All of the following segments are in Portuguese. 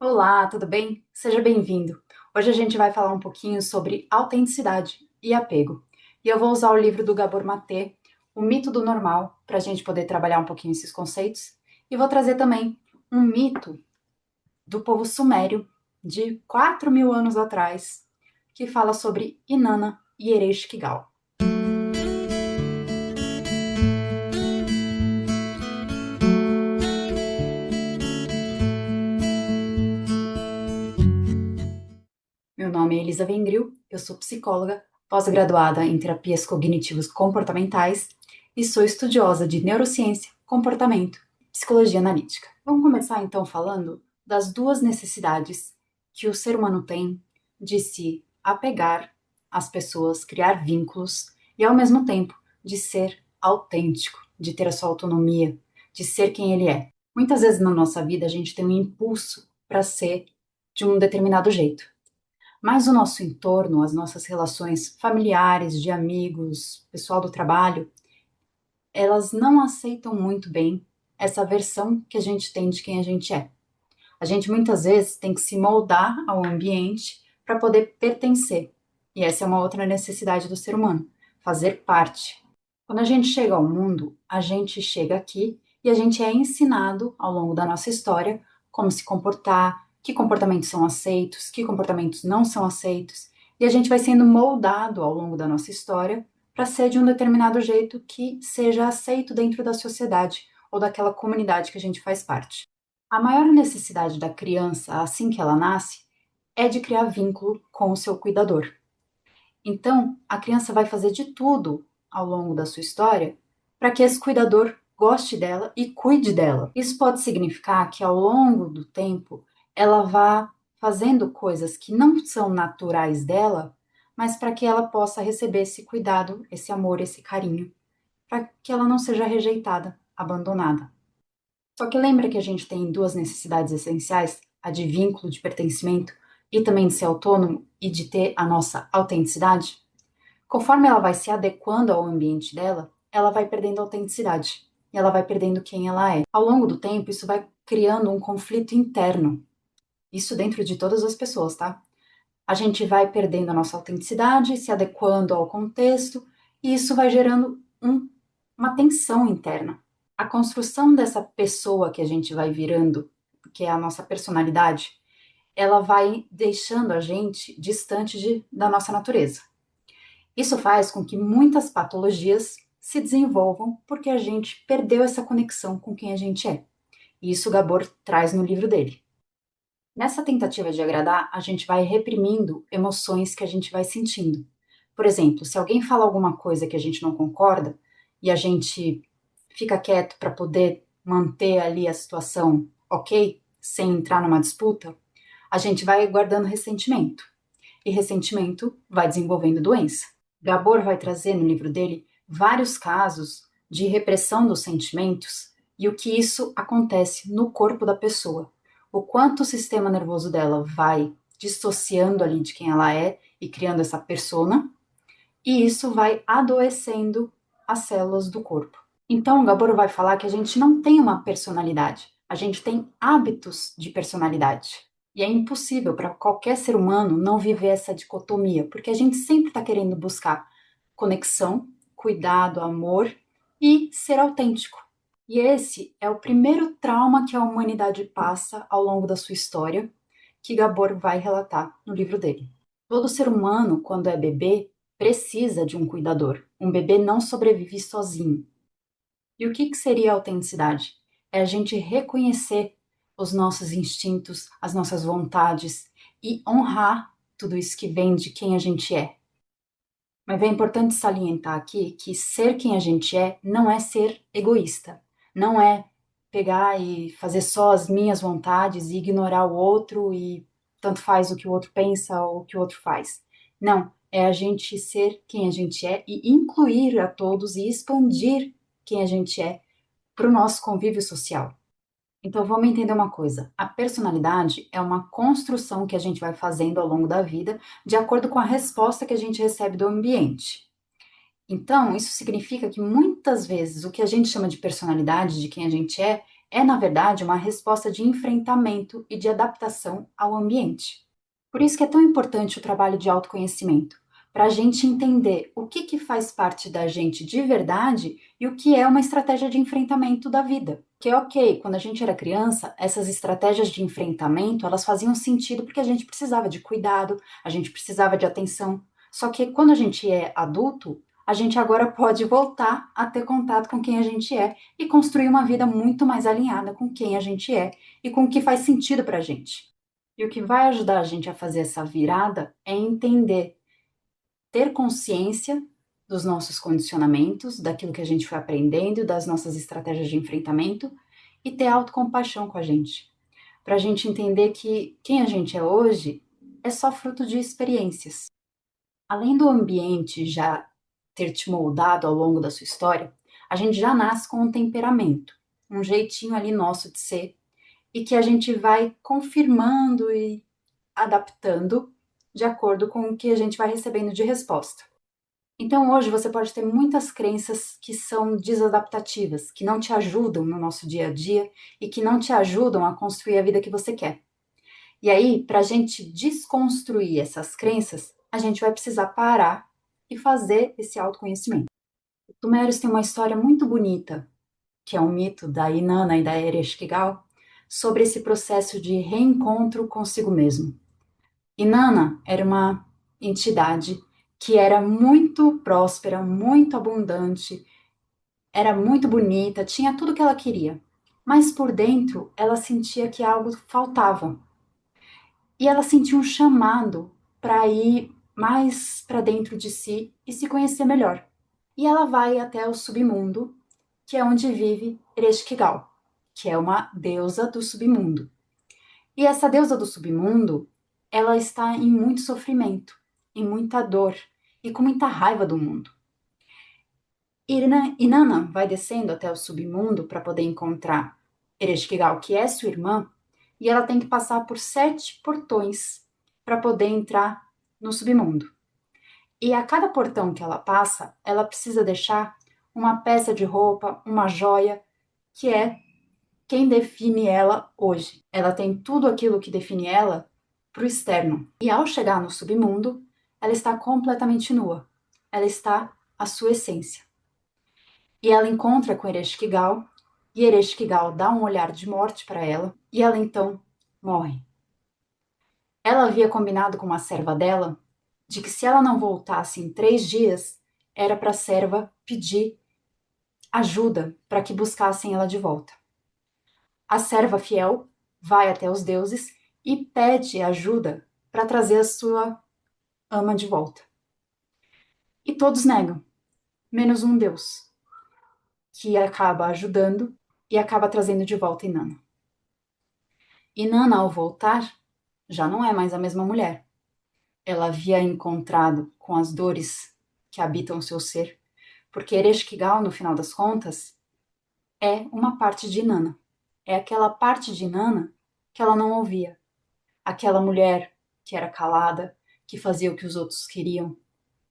Olá, tudo bem? Seja bem-vindo. Hoje a gente vai falar um pouquinho sobre autenticidade e apego. E eu vou usar o livro do Gabor Maté, O Mito do Normal, para a gente poder trabalhar um pouquinho esses conceitos. E vou trazer também um mito do povo sumério, de 4.000 anos atrás, que fala sobre Inanna e Ereshkigal. Meu nome é Elisa Vengril, eu sou psicóloga, pós-graduada em terapias cognitivos comportamentais e sou estudiosa de neurociência, comportamento e psicologia analítica. Vamos começar então falando das duas necessidades que o ser humano tem de se apegar às pessoas, criar vínculos e ao mesmo tempo de ser autêntico, de ter a sua autonomia, de ser quem ele é. Muitas vezes na nossa vida a gente tem um impulso para ser de um determinado jeito. Mas o nosso entorno, as nossas relações familiares, de amigos, pessoal do trabalho, elas não aceitam muito bem essa versão que a gente tem de quem a gente é. A gente muitas vezes tem que se moldar ao ambiente para poder pertencer. E essa é uma outra necessidade do ser humano, fazer parte. Quando a gente chega ao mundo, a gente chega aqui e a gente é ensinado ao longo da nossa história como se comportar, que comportamentos são aceitos, que comportamentos não são aceitos, e a gente vai sendo moldado ao longo da nossa história para ser de um determinado jeito que seja aceito dentro da sociedade ou daquela comunidade que a gente faz parte. A maior necessidade da criança, assim que ela nasce, é de criar vínculo com o seu cuidador. Então, a criança vai fazer de tudo ao longo da sua história para que esse cuidador goste dela e cuide dela. Isso pode significar que ao longo do tempo ela vá fazendo coisas que não são naturais dela, mas para que ela possa receber esse cuidado, esse amor, esse carinho, para que ela não seja rejeitada, abandonada. Só que lembra que a gente tem duas necessidades essenciais, a de vínculo, de pertencimento e também de ser autônomo e de ter a nossa autenticidade? Conforme ela vai se adequando ao ambiente dela, ela vai perdendo a autenticidade e ela vai perdendo quem ela é. Ao longo do tempo, isso vai criando um conflito interno. Isso dentro de todas as pessoas, tá? A gente vai perdendo a nossa autenticidade, se adequando ao contexto, e isso vai gerando uma tensão interna. A construção dessa pessoa que a gente vai virando, que é a nossa personalidade, ela vai deixando a gente distante da nossa natureza. Isso faz com que muitas patologias se desenvolvam porque a gente perdeu essa conexão com quem a gente é. E isso Gabor traz no livro dele. Nessa tentativa de agradar, a gente vai reprimindo emoções que a gente vai sentindo. Por exemplo, se alguém fala alguma coisa que a gente não concorda e a gente fica quieto para poder manter ali a situação ok, sem entrar numa disputa, a gente vai guardando ressentimento. E ressentimento vai desenvolvendo doença. Gabor vai trazer no livro dele vários casos de repressão dos sentimentos e o que isso acontece no corpo da pessoa. O quanto o sistema nervoso dela vai dissociando ali de quem ela é e criando essa persona, e isso vai adoecendo as células do corpo. Então, o Gabor vai falar que a gente não tem uma personalidade, a gente tem hábitos de personalidade. E é impossível para qualquer ser humano não viver essa dicotomia, porque a gente sempre está querendo buscar conexão, cuidado, amor e ser autêntico. E esse é o primeiro trauma que a humanidade passa ao longo da sua história, que Gabor vai relatar no livro dele. Todo ser humano, quando é bebê, precisa de um cuidador. Um bebê não sobrevive sozinho. E o que seria a autenticidade? É a gente reconhecer os nossos instintos, as nossas vontades e honrar tudo isso que vem de quem a gente é. Mas é importante salientar aqui que ser quem a gente é não é ser egoísta, não é pegar e fazer só as minhas vontades e ignorar o outro e tanto faz o que o outro pensa ou o que o outro faz. Não, é a gente ser quem a gente é e incluir a todos e expandir quem a gente é para o nosso convívio social. Então vamos entender uma coisa: a personalidade é uma construção que a gente vai fazendo ao longo da vida, de acordo com a resposta que a gente recebe do ambiente. Então, isso significa que muitas vezes o que a gente chama de personalidade, de quem a gente É, na verdade, uma resposta de enfrentamento e de adaptação ao ambiente. Por isso que é tão importante o trabalho de autoconhecimento, para a gente entender o que faz parte da gente de verdade e o que é uma estratégia de enfrentamento da vida. Que é ok, quando a gente era criança, essas estratégias de enfrentamento, elas faziam sentido porque a gente precisava de cuidado, a gente precisava de atenção. Só que quando a gente é adulto, a gente agora pode voltar a ter contato com quem a gente é e construir uma vida muito mais alinhada com quem a gente é e com o que faz sentido para a gente. E o que vai ajudar a gente a fazer essa virada é entender, ter consciência dos nossos condicionamentos, daquilo que a gente foi aprendendo, das nossas estratégias de enfrentamento e ter autocompaixão com a gente. Para a gente entender que quem a gente é hoje é só fruto de experiências. Além do ambiente já ter te moldado ao longo da sua história, a gente já nasce com um temperamento, um jeitinho ali nosso de ser, e que a gente vai confirmando e adaptando de acordo com o que a gente vai recebendo de resposta. Então, hoje você pode ter muitas crenças que são desadaptativas, que não te ajudam no nosso dia a dia e que não te ajudam a construir a vida que você quer. E aí, para a gente desconstruir essas crenças, a gente vai precisar parar e fazer esse autoconhecimento. O Sumérios tem uma história muito bonita, que é um mito da Inanna e da Ereshkigal, sobre esse processo de reencontro consigo mesmo. Inanna era uma entidade que era muito próspera, muito abundante, era muito bonita, tinha tudo que ela queria. Mas por dentro ela sentia que algo faltava. E ela sentia um chamado para ir mais para dentro de si e se conhecer melhor. E ela vai até o submundo, que é onde vive Ereshkigal, que é uma deusa do submundo. E essa deusa do submundo, ela está em muito sofrimento, em muita dor e com muita raiva do mundo. Inanna vai descendo até o submundo para poder encontrar Ereshkigal, que é sua irmã, e ela tem que passar por 7 portões para poder entrar no submundo. E a cada portão que ela passa, ela precisa deixar uma peça de roupa, uma joia, que é quem define ela hoje. Ela tem tudo aquilo que define ela para o externo. E ao chegar no submundo, ela está completamente nua. Ela está a sua essência. E ela encontra com Ereshkigal, e Ereshkigal dá um olhar de morte para ela, e ela então morre. Ela havia combinado com uma serva dela de que se ela não voltasse em 3 dias, era para a serva pedir ajuda para que buscassem ela de volta. A serva fiel vai até os deuses e pede ajuda para trazer a sua ama de volta. E todos negam, menos um deus, que acaba ajudando e acaba trazendo de volta Inanna. Inanna, ao voltar, já não é mais a mesma mulher. Ela havia encontrado com as dores que habitam o seu ser, porque Ereshkigal, no final das contas, é uma parte de Inanna. É aquela parte de Inanna que ela não ouvia. Aquela mulher que era calada, que fazia o que os outros queriam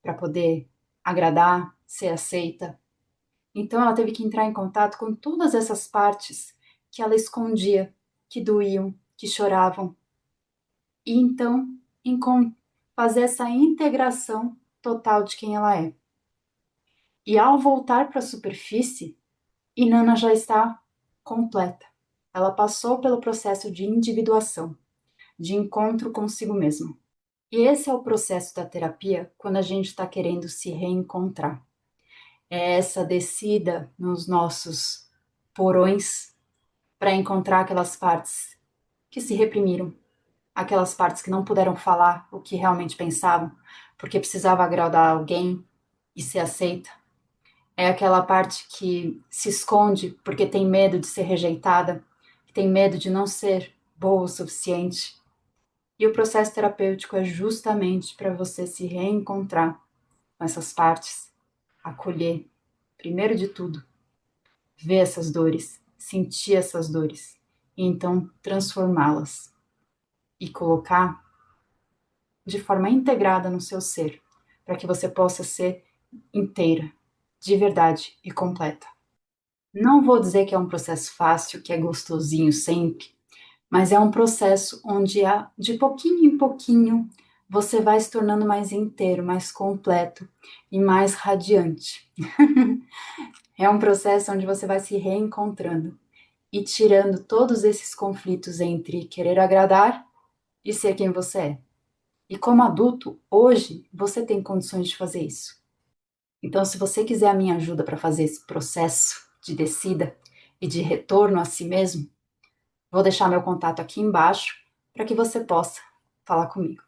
para poder agradar, ser aceita. Então ela teve que entrar em contato com todas essas partes que ela escondia, que doíam, que choravam. E então fazer essa integração total de quem ela é. E ao voltar para a superfície, Inanna já está completa. Ela passou pelo processo de individuação, de encontro consigo mesma. E esse é o processo da terapia quando a gente está querendo se reencontrar. É essa descida nos nossos porões para encontrar aquelas partes que se reprimiram, aquelas partes que não puderam falar o que realmente pensavam, porque precisava agradar alguém e ser aceita. É aquela parte que se esconde porque tem medo de ser rejeitada, que tem medo de não ser boa o suficiente. E o processo terapêutico é justamente para você se reencontrar com essas partes, acolher, primeiro de tudo, ver essas dores, sentir essas dores, e então transformá-las e colocar de forma integrada no seu ser, para que você possa ser inteira, de verdade e completa. Não vou dizer que é um processo fácil, que é gostosinho sempre, mas é um processo onde de pouquinho em pouquinho você vai se tornando mais inteiro, mais completo e mais radiante. É um processo onde você vai se reencontrando e tirando todos esses conflitos entre querer agradar e ser quem você é. E como adulto, hoje, você tem condições de fazer isso. Então, se você quiser a minha ajuda para fazer esse processo de descida e de retorno a si mesmo, vou deixar meu contato aqui embaixo para que você possa falar comigo.